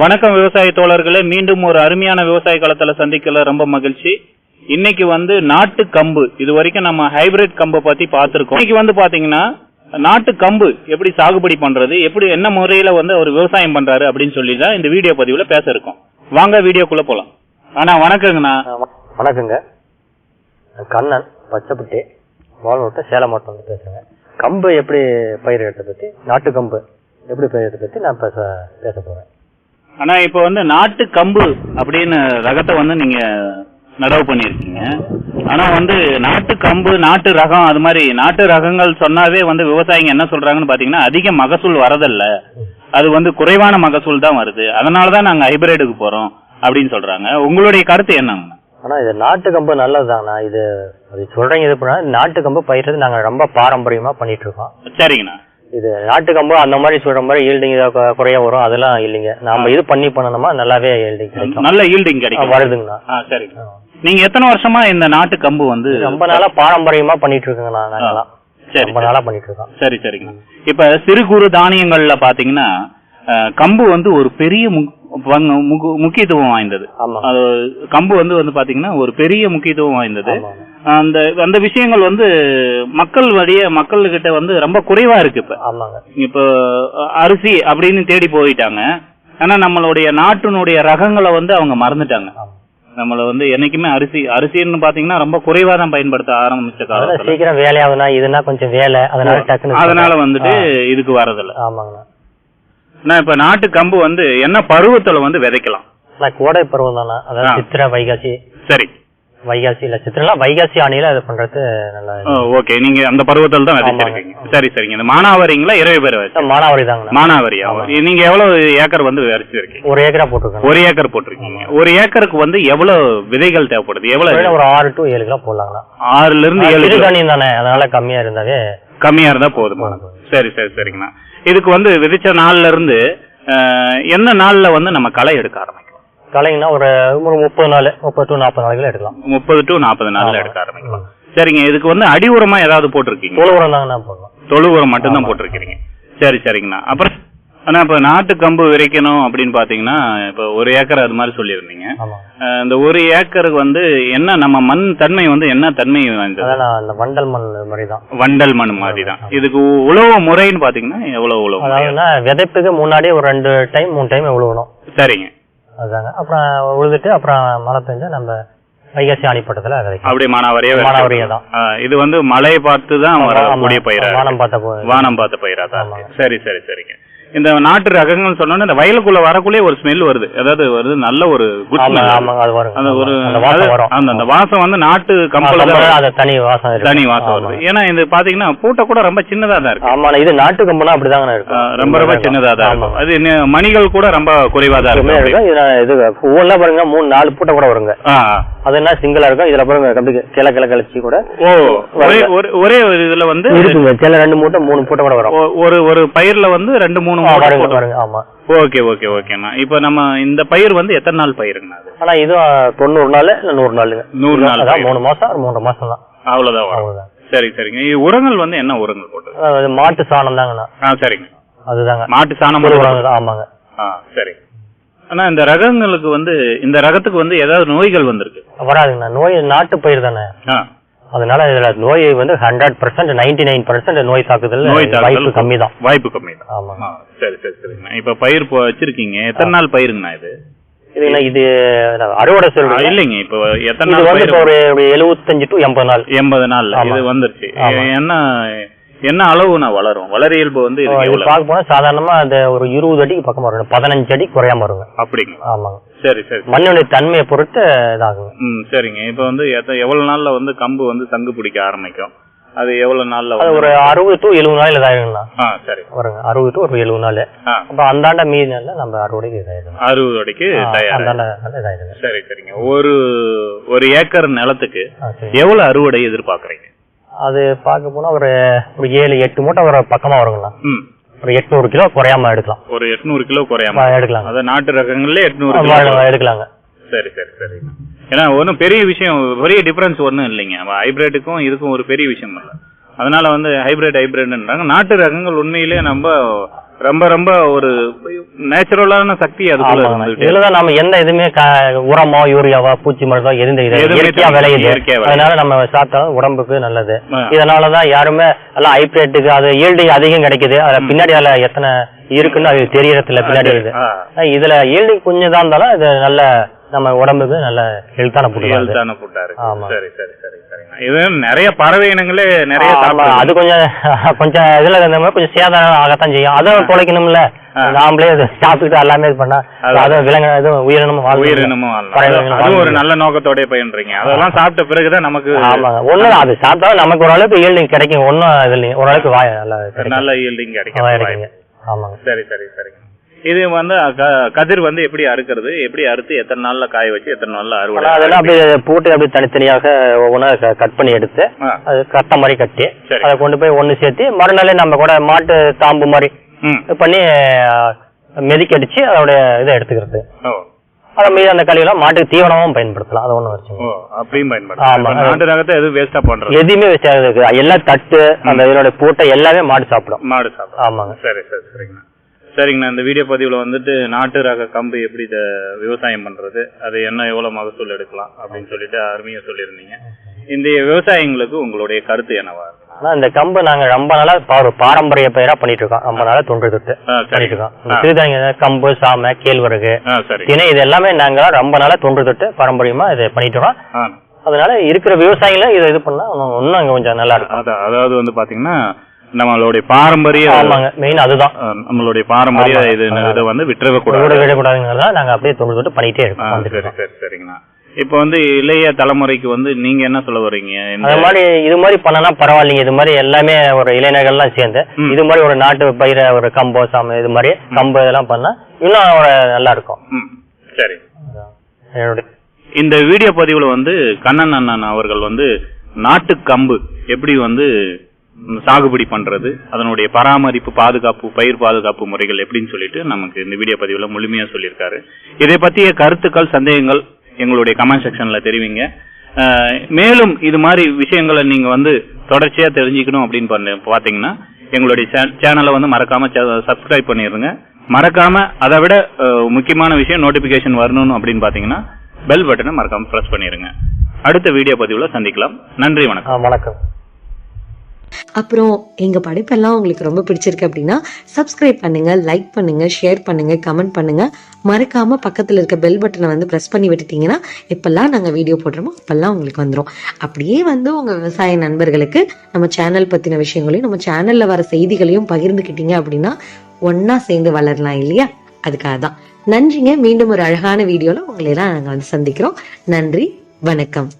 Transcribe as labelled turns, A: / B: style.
A: வணக்கம் விவசாய தோழர்களே, மீண்டும் ஒரு அருமையான விவசாய களத்துல சந்திக்கல ரொம்ப மகிழ்ச்சி. இன்னைக்கு நாட்டு கம்பு, இது வரைக்கும் நம்ம ஹைபிரிட் கம்பை பத்தி பார்த்திருக்கோம். இன்னைக்கு பாத்தீங்கன்னா நாட்டு கம்பு எப்படி சாகுபடி பண்றது, எப்படி என்ன முறையில ஒரு விவசாயம் பண்றாரு அப்படின்னு சொல்லிதான் இந்த வீடியோ பதிவுல பேச இருக்கோம். வாங்க வீடியோக்குள்ள போலாம். ஆனா வணக்கங்கண்ணா.
B: வணக்கங்க, கண்ணன் பச்சைப்பட்டி வாழ்வட்ட சேலம் மாவட்டம் பேசுறேங்க. கம்பு எப்படி பயிரிடத்தை பத்தி, நாட்டு கம்பு எப்படி பயிரிடத்தை பத்தி நான் பேச போறேன்.
A: ஆனா இப்ப நாட்டு கம்பு அப்படின்னு ரகத்தை நீங்க நடவு பண்ணிருக்கீங்க. ஆனா நாட்டு கம்பு, நாட்டு ரகம், அது மாதிரி நாட்டு ரகங்கள் சொன்னாவே விவசாயிங்க என்ன சொல்றாங்கன்னு பாத்தீங்கன்னா அதிக மகசூல் வரதில்ல, அது குறைவான மகசூல் தான் வருது, அதனாலதான் நாங்க ஹைபிரிடுக்கு போறோம் அப்படின்னு சொல்றாங்க. உங்களுடைய கருத்து என்னங்க?
B: ஆனா இது நாட்டு கம்பு நல்லதுதாங்கண்ணா. இது சொல்றீங்க, இது நாட்டு கம்பு பயிர்றது நாங்க ரொம்ப பாரம்பரியமா பண்ணிட்டு இருக்கோம்.
A: சரிங்கண்ணா.
B: இது நாட்டு கம்பு அந்த மாதிரி சொல்ற மாதிரி ஈல்டிங் குறைய வரும், அதெல்லாம் இல்லைங்க. நாம இது பண்ணணுமா நல்லாவே ஈல்டிங் கிடைக்கும்,
A: நல்ல ஈல்டிங் கிடைக்கும்
B: வருதுங்கண்ணா.
A: சரி, நீங்க எத்தனை வருஷமா இந்த நாட்டு கம்பு
B: ரொம்ப நாளா பாரம்பரியமா பண்ணிட்டு இருக்கோங்கண்ணா. நாங்கெல்லாம் ரொம்ப நாளா பண்ணிட்டு இருக்கோம்.
A: சரி சரிங்க. இப்ப சிறு குறு தானியங்கள்ல பாத்தீங்கன்னா கம்பு ஒரு பெரிய முக்கியத்துவம் வாய்ந்தது. கம்பு பாத்தீங்கன்னா ஒரு பெரிய முக்கியத்துவம் வாய்ந்தது. அந்த விஷயங்கள் மக்கள் கிட்ட ரொம்ப குறைவா இருக்கு. இப்ப அரிசி அப்படின்னு தேடி போயிட்டாங்க. ஆனா நம்மளுடைய நாட்டினுடைய ரகங்களை அவங்க மறந்துட்டாங்க. நம்மள என்னைக்குமே அரிசின்னு பாத்தீங்கன்னா ரொம்ப குறைவா தான் பயன்படுத்த ஆரம்பிச்ச காலம்.
B: சீக்கிரம் வேலையாகுனா இதுனா கொஞ்சம் வேலை,
A: அதனால இதுக்கு வரதில்ல.
B: ஆமாங்கண்ணா.
A: இப்ப நாட்டு கம்பு என்ன பருவத்துல விதைக்கலாம்?
B: கோடை பருவம் தானே, அதாவது சித்திரை வைகாசி.
A: சரி,
B: வைகாசி இல்ல சித்திரா வைகாசி ஆணையில அது பண்றது நல்லா.
A: ஓகே, நீங்க அந்த பருவத்தில் தான் விதைச்சிருக்கீங்க. சரி சரிங்க. இந்த மானாவாரிங்களா இரவு பேர்?
B: மானாவாரி தாங்க.
A: மானாவாரியா? நீங்க எவ்வளவு ஏக்கர் விதைச்சிருக்கீங்க?
B: 1 ஏக்கரா போட்டிருக்கேன்.
A: 1 ஏக்கர் போட்டிருக்கீங்க. 1 ஏக்கருக்கு எவ்வளவு விதைகள் தேவைப்படுது? எவ்வளவு?
B: ஒரு 6 to 7 கிலோ போடலாங்களா?
A: 6ல இருந்து 7 கிலோ
B: தானே, அதனால கம்மியா இருந்தா
A: போதுமா? சரி சரி சரிங்கண்ணா. இதுக்கு விதைச்ச நாள்ல இருந்து என்ன நாள்ல நம்ம களை எடுக்க ஆரம்பிக்கலாம்?
B: களைங்கன்னா ஒரு 30 நாள், 30 to 40 நாளைக்குள்ள எடுக்கலாம்.
A: 30 to 40 நாள்ல எடுக்க ஆரம்பிக்கலாம். சரிங்க. இதுக்கு அடி உரமா ஏதாவது போட்டிருக்கீங்க?
B: தொழு உரம் தாங்கண்ணா போடலாம்.
A: தொழு உரம் மட்டும் தான் போட்டிருக்கீங்க. சரி சரிங்கண்ணா. அப்புறம் ஆனா இப்ப நாட்டு கம்பு விதைக்கணும் அப்படின்னு பாத்தீங்கன்னா இப்ப 1 ஏக்கர் அது மாதிரி சொல்லியிருந்தீங்க. இந்த 1 ஏக்கருக்கு என்ன நம்ம மண் தன்மை என்ன தன்மை வாய்ந்தது?
B: வண்டல் மண் மாதிரி தான்.
A: வண்டல் மண் மாதிரி தான். இதுக்கு உழவு முறைன்னு பாத்தீங்கன்னா எவ்வளவு உழவு?
B: அதாவது விதைப்புக்கு முன்னாடி ஒரு 2 டைம் 3 டைம் உழுவணும்.
A: சரிங்க.
B: அதாங்க. அப்புறம் உழுதுட்டு அப்புறம் மழை பெஞ்சா நம்ம வைகாசி ஆணிப்பட்டத்துல
A: அப்படி மானாவாரியா தான். இது மழையை பார்த்து தான் வரக்கூடிய பயிரா? வானம் பார்த்த பயிரா தான். சரி சரி சரிங்க. இந்த நாட்டு ரகங்கள் சொன்னோன்னா இந்த வயலுக்குள்ள வரக்குள்ளே ஒரு ஸ்மெல் வருது, அதாவது நல்ல ஒரு குட் ஸ்மெல். அந்த வாசம் நாட்டு கம்பள தனி வாசம் வருது. ஏன்னா இது பாத்தீங்கன்னா பூட்டை கூட ரொம்ப சின்னதா தான் இருக்கு.
B: ஆமா, இது நாட்டு கம்பளா அப்படிதாங்க இருக்கு.
A: ரொம்ப ரொம்ப சின்னதா தான் இருக்கும். அது மணிகள் கூட ரொம்ப குறைவா தான் இருக்கும்.
B: இது ஒவ்வொன்னா பாருங்க 3-4 பூட்டை கூட வருங்க. அது என்ன சிங்கிளா இருக்கும். இதுல பாருங்க கிளை கழிச்சு கூட
A: ஒரே இதுல
B: இருக்குங்க. சில 2-3 பூட்டை கூட வரும்.
A: ஒரு பயிர்ல 2-3. ஓகே ஓகே ஓகேண்ணா. இப்ப நம்ம இந்த பயிர் எத்தனை நாள் பயிருங்கண்ணா?
B: ஆனா இது 90 நாள் இல்ல 100 நாள்.
A: 100 நாள்,
B: 3 மாசம் 3 மாசம் தான்.
A: அவ்வளவுதான். சரி சரிங்க. உரங்கள் என்ன உரங்கள் போட்டு?
B: மாட்டு சாணம் தாங்கண்ணா.
A: சரிங்க.
B: அதுதாங்க,
A: மாட்டு சாணம்.
B: ஆமாங்க.
A: சரி. ஆனா இந்த ரகங்களுக்கு இந்த ரகத்துக்கு ஏதாவது நோய்கள் வந்திருக்கு?
B: வராதுங்கண்ணா. நோய் நாட்டு பயிர் தானே, அதனால இதுல நோய் 100%, 99% நோய் தாக்குதல் வாய்ப்பு கம்மி தான்.
A: ஆமா. சரி சரி சரிங்கண்ணா. இப்ப பயிர் வச்சிருக்கீங்க, எத்தனை நாள் பயிருங்கண்ணா இது?
B: இது அறுவடை சொல்றேன் இல்லைங்க.
A: இப்ப எத்தனை நாள்?
B: ஒரு 75 to 80 நாள்.
A: 80 நாள் இது வந்துருச்சு. என்ன அளவுனா வளரும்? வளர இயல்பு
B: பார்க்க போனா சாதாரணமா அந்த ஒரு 20 அடிக்கு பக்கம் வரும், 15 அடி குறையாம வருங்க.
A: அப்படிங்க?
B: ஆமாங்க.
A: சரி சரி.
B: மண்ணுடைய தன்மையை பொறுத்து இதாகும்.
A: சரிங்க. இப்ப எவ்வளவு நாள்ல கம்பு சங்கு பிடிக்க ஆரம்பிக்கும்? அது எவ்வளவு நாள்ல?
B: ஒரு 60 to 70 நாள் இதாயிருங்களா?
A: சரி
B: வருங்க. 60 to 70 நாள். அப்ப அந்தாண்ட மீதி நாள்ல நம்ம 60 இதாயிடும்.
A: 60 அடிக்கு
B: இதாயிடுங்க.
A: சரி சரிங்க. ஒரு ஏக்கர் நிலத்துக்கு எவ்வளவு அறுவடை எதிர்பார்க்கறீங்க?
B: அது பார்க்க போனா ஒரு 7-8 மூட்டை ஒரு பக்கமா வருங்களா? ஒரு 800 கிலோ குறையாம எடுக்கலாம்.
A: ஒரு 800 கிலோ குறையாம எடுக்கலாம். அதாவது நாட்டு ரகங்கள்ல 800 கிலோ எடுக்கலாங்க. சரி சரி சரி. ஏன்னா ஒன்றும் பெரிய விஷயம், பெரிய டிஃபரன்ஸ் ஒன்றும் இல்லைங்க. ஹைபிரிட்டுக்கும் இதுக்கும் ஒரு பெரிய விஷயம் இல்லை. அதனால ஹைபிரிட்ன்றாங்க. நாட்டு ரகங்கள் உண்மையிலேயே நம்ம ரொம்ப ரொம்ப ஒரு நேச்சுரலான சக்தி அதுக்குள்ள இருந்துட்டு.
B: இதுலதான் நம்ம எந்த எதுவுமே உரமோ யூரியாவோ பூச்சி மருந்தோ எதுவும் இயற்கையா விளையுது. அதனால நம்ம சாப்பிட்டாலும் உடம்புக்கு நல்லது. இதனாலதான் யாருமே எல்லாம் ஹைபிரேட்டுக்கு அது ஈல்டிங் அதிகம் கிடைக்குது. அதுல பின்னாடி அதுல எத்தனை இருக்குன்னு அது தெரியறதுல பின்னாடி இருக்கு. இதுல ஈல்டிங் கொஞ்சம் தான் இருந்தாலும் இது நல்ல நம்ம உடம்புக்கு நல்ல ஹெல்த்தான ஃபுட்
A: சரி சரி சரி சரிங்க. இது நிறைய பறவை இனங்களே நிறைய
B: அது கொஞ்சம் கொஞ்சம் இதுல கொஞ்சம் சேதம் ஆகத்தான் செய்யும். அதை குலைக்கணும்ல, நாமளே சாப்பிட்டு எல்லாமே இது பண்ணா அதை விலங்கு உயிரினமும்
A: அதுவும் ஒரு நல்ல நோக்கத்தோட பயின்றீங்க. அதெல்லாம் சாப்பிட்ட பிறகுதான் நமக்கு
B: ஒண்ணு அது சாப்பிட்டாலும் நமக்கு ஓரளவுக்கு ஈல்டிங் கிடைக்கும். ஒன்னும் இதுல ஓரளவுக்கு
A: நல்ல ஈல்டிங் கிடைக்கும்.
B: ஆமாங்க.
A: சரி சரி சரிங்க. இது வந்து கதிர் வந்து எப்படி அறுக்கிறது, எப்படி அறுத்து எத்தனை நாள்ல காய வச்சு எத்தனை நாள்ல அறுவடை?
B: அதெல்லாம் அப்படியே போட்டு அப்படியே தனித்தனியாக ஒவ்வொன்றா கட் பண்ணி எடுத்து அது கட்ட மாதிரி கட்டி அதை கொண்டு போய் ஒண்ணு சேர்த்து மறுநாளே நம்ம கூட மாட்டு தாம்பு மாதிரி பண்ணி மெதிக்க அடிச்சு அதோட இதை எடுத்துக்கிறது. அதை மீது அந்த கழிவுலாம் மாட்டுக்கு தீவனமும் பயன்படுத்தலாம். அது ஒண்ணு வச்சு
A: அப்படியும் பயன்படுத்தலாம். நாட்டு ரகத்தை எதுவும் வேஸ்டா பண்றது
B: எதுவுமே வேஸ்ட் ஆகுது. எல்லாம் தட்டு அந்த இதோட பூட்டை எல்லாமே மாடு சாப்பிடும். ஆமாங்க.
A: சரி சரி சரிங்கண்ணா. சரிங்கண்ணா, இந்த வீடியோ பதிவுல வந்துட்டு நாட்டு ரக கம்பு எப்படி விவசாயம் பண்றது, அது என்ன எவ்வளவு மகசூல் எடுக்கலாம் அப்படின்னு சொல்லிட்டு அருமையா சொல்லியிருந்தீங்க. இந்த விவசாயிங்களுக்கு உங்களுடைய கருத்து என்னவா?
B: இந்த கம்பு நாங்க ரொம்ப நாளா ஒரு பாரம்பரிய பயிரா பண்ணிட்டு இருக்கோம். ரொம்ப நாளா தொன்று தொட்டு பண்ணிட்டு இருக்கோம். சிறுதானிய கம்பு, சாமை, கேழ்வரகு, திணை இது எல்லாமே நாங்க ரொம்ப நாளா தொன்று தொட்டு பாரம்பரியமா இதை பண்ணிட்டு இருக்கோம். அதனால இருக்கிற விவசாயிகளை இதை இது பண்ணா இன்னும் அங்க கொஞ்சம் நல்லா இருக்கும்.
A: அதாவது வந்து பாத்தீங்கன்னா நம்மளுடைய பாரம்பரிய
B: மெயின் அதுதான்.
A: நம்மளுடைய பாரம்பரிய இதை வந்து
B: விடக்கூடாதுங்கிறதா நாங்க அப்படியே தொண்டு தொட்டு பண்ணிட்டே இருக்கோம்.
A: சரிங்கண்ணா. இப்ப வந்து இளைய தலைமுறைக்கு வந்து நீங்க என்ன சொல்ல வர்றீங்க?
B: அது மாதிரி இது மாதிரி பண்ணனா பரவாயில்லைங்க. இது மாதிரி எல்லாமே ஒரு இளைஞர்கள்லாம் சேர்ந்து இது மாதிரி ஒரு நாட்டு பயிர ஒரு கம்போ சாமை இது மாதிரி கம்பு இதெல்லாம் பண்ணா இன்னும் நல்லா இருக்கும்.
A: சரி. இந்த வீடியோ பதிவுல வந்து கண்ணன் அண்ணன் அவர்கள் வந்து நாட்டு கம்பு எப்படி வந்து சாகுபடி பண்றது, அதனுடைய பராமரிப்பு, பாதுகாப்பு, பயிர் பாதுகாப்பு முறைகள் எப்படின்னு சொல்லிட்டு நமக்கு இந்த வீடியோ பதிவுல முழுமையா சொல்லியிருக்காரு. இதை பற்றிய கருத்துக்கள், சந்தேகங்கள் எங்களுடைய கமெண்ட் செக்ஷன்ல தெரிவிங்க. மேலும் இது மாதிரி விஷயங்களை நீங்க வந்து தொடர்ச்சியா தெரிஞ்சுக்கணும் அப்படின்னு பாத்தீங்கன்னா எங்களுடைய சேனலை வந்து மறக்காம சப்ஸ்கிரைப் பண்ணிடுங்க. மறக்காம அதை விட முக்கியமான விஷயம் நோட்டிபிகேஷன் வரணும் அப்படின்னு பாத்தீங்கன்னா பெல் பட்டனை மறக்காம பிரஸ் பண்ணிருங்க. அடுத்த வீடியோ பதிவுல சந்திக்கலாம். நன்றி, வணக்கம்.
B: வணக்கம்.
C: அப்புறம் எங்க படைப்பெல்லாம் உங்களுக்கு ரொம்ப பிடிச்சிருக்கு அப்படின்னா சப்ஸ்கிரைப் பண்ணுங்க, லைக் பண்ணுங்க, ஷேர் பண்ணுங்க, கமெண்ட் பண்ணுங்க. மறக்காம பக்கத்துல இருக்க பெல் பட்டனை வந்து பிரஸ் பண்ணி விட்டுட்டீங்கன்னா எப்பெல்லாம் நாங்க வீடியோ போடுறோமோ அப்பெல்லாம் உங்களுக்கு வந்துடும். அப்படியே வந்து உங்க விவசாய நண்பர்களுக்கு நம்ம சேனல் பத்தின விஷயங்களையும் நம்ம சேனல்ல வர செய்திகளையும் பகிர்ந்துக்கிட்டீங்க அப்படின்னா ஒன்னா சேர்ந்து வளரலாம் இல்லையா? அதுக்காக தான். நன்றிங்க. மீண்டும் ஒரு அழகான வீடியோல உங்களை எல்லாம் நாங்க வந்து சந்திக்கிறோம். நன்றி, வணக்கம்.